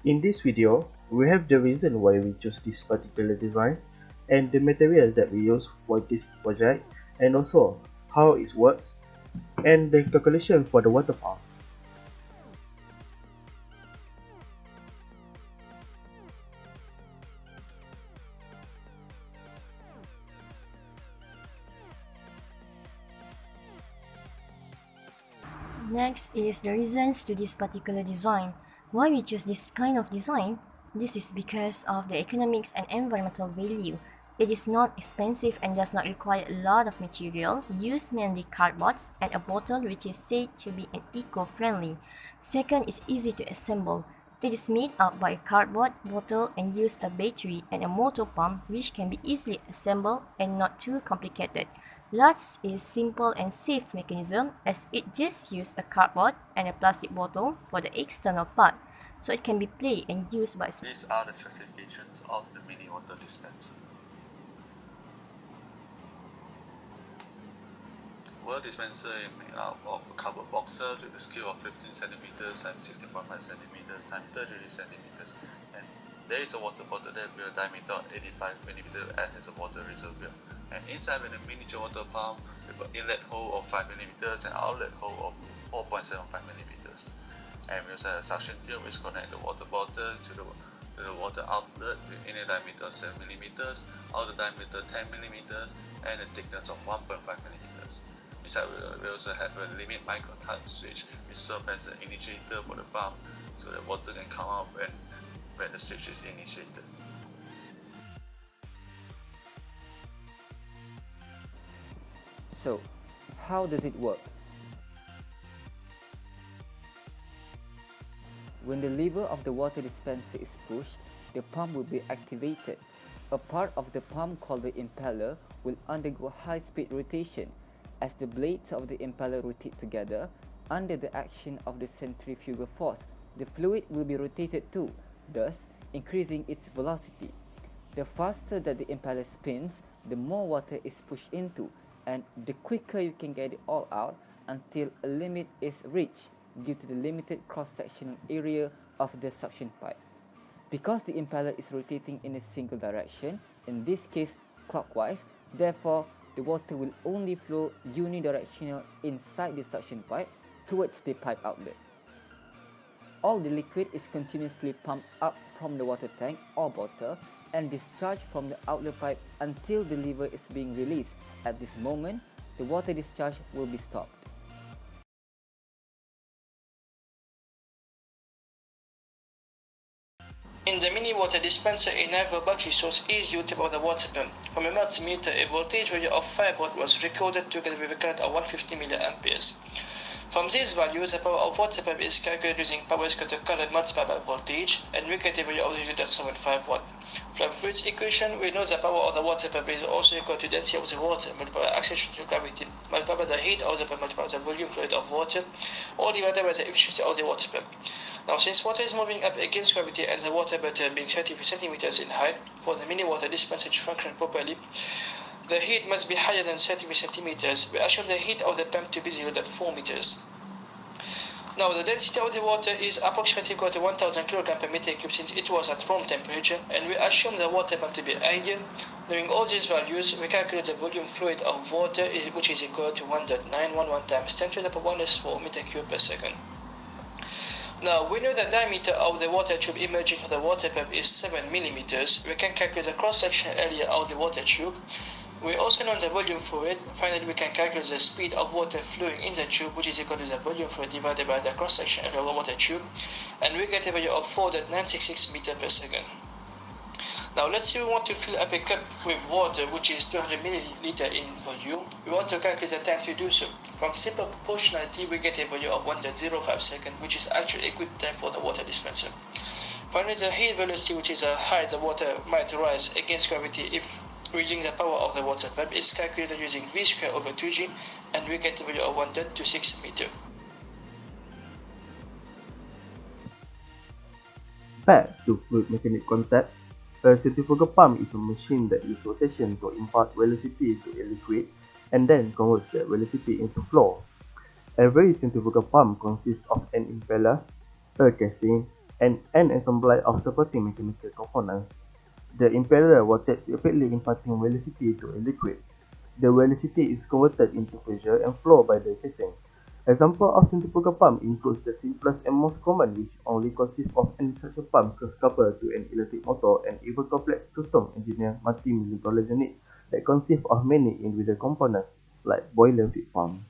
In this video, we have the reason why we choose this particular design and the materials that we use for this project, and also how it works and the calculation for the water pump. Next is the reasons to this particular design. Why we choose this kind of design? This is because of the economics and environmental value. It is not expensive and does not require a lot of material, use mainly cardboards and a bottle which is said to be an eco-friendly. Second is easy to assemble. It is made up by a cardboard bottle and use a battery and a motor pump which can be easily assembled and not too complicated. Last is simple and safe mechanism as it just uses a cardboard and a plastic bottle for the external part, so it can be played and used by These are the specifications of the mini water dispenser. Water dispenser is made up of a cardboard boxes with a scale of 15 centimeters and 16.5 centimeters times 33 centimeters. And there is a water bottle there with a diameter of 85 millimeters and has a water reservoir. And inside with a miniature water pump with an inlet hole of 5 millimeters and outlet hole of 4.75 millimeters. And we also have a suction tube which connects the water bottle to the water outlet with inner diameter of 7 millimeters, outer diameter 10 millimeters, and a thickness of 1.5 millimeters. Besides, we also have a limit micro touch switch which serves as an initiator for the pump so the water can come out when the switch is initiated. So, how does it work? When the lever of the water dispenser is pushed, the pump will be activated. A part of the pump called the impeller will undergo high-speed rotation as the blades of the impeller rotate together. Under the action of the centrifugal force, the fluid will be rotated too, thus increasing its velocity. The faster that the impeller spins, the more water is pushed into, and the quicker you can get it all out until a limit is reached due to the limited cross-sectional area of the suction pipe. Because the impeller is rotating in a single direction, in this case clockwise, therefore the water will only flow unidirectional inside the suction pipe towards the pipe outlet. All the liquid is continuously pumped up from the water tank or bottle and discharged from the outlet pipe until the lever is being released. At this moment, the water discharge will be stopped. In the mini water dispenser, a 9V battery source is used above the water pump. From a multimeter, a voltage value of 5V was recorded together with a current of 150 mA. From these values, the power of water pump is calculated using power is equal to current multiplied by voltage, and we get a value of 0.75W. From Fluid's equation, we know the power of the water pump is also equal to density of the water multiplied by acceleration to gravity multiplied by the heat of the pump multiplied by the volume fluid of water, all divided by the efficiency of the water pump. Now, since water is moving up against gravity and the water bottle being 30 centimeters in height, for the mini water dispenser to function properly, the heat must be higher than 30 centimeters. We assume the heat of the pump to be 0.4 meters. Now, the density of the water is approximately equal to 1000 kg per meter cube since it was at room temperature, and we assume the water pump to be ideal. Knowing all these values, we calculate the volume fluid of water, which is equal to 1.911 times 10 to the power minus 4 meter cube per second. Now, we know the diameter of the water tube emerging from the water pump is 7 millimeters. We can calculate the cross-sectional area of the water tube. We also know the volume fluid. Finally, we can calculate the speed of water flowing in the tube, which is equal to the volume fluid divided by the cross-sectional area of the water tube. And we get a value of 4.966 meters per second. Now, let's say we want to fill up a cup with water, which is 200 milliliter in volume. We want to calculate the time to do so. From simple proportionality, we get a value of 1.05 seconds, which is actually a good time for the water dispenser. Finally, the heat velocity, which is how high the water might rise against gravity if reaching the power of the water pump, is calculated using V squared over 2G, and we get a value of 1.26 meter. Back to fluid mechanics concept. A centrifugal pump is a machine that uses rotation to impart velocity to a liquid and then converts that velocity into flow. Every centrifugal pump consists of an impeller, a casing, and an assembly of supporting mechanical components. The impeller rotates rapidly, imparting velocity to a liquid. The velocity is converted into pressure and flow by the casing. Example of centrifugal pump includes the simplest and most common, which only consists of an suction pump coupled to an electric motor, and even complex custom engineered multi-million dollar unit that consists of many individual components like boiler feed pump.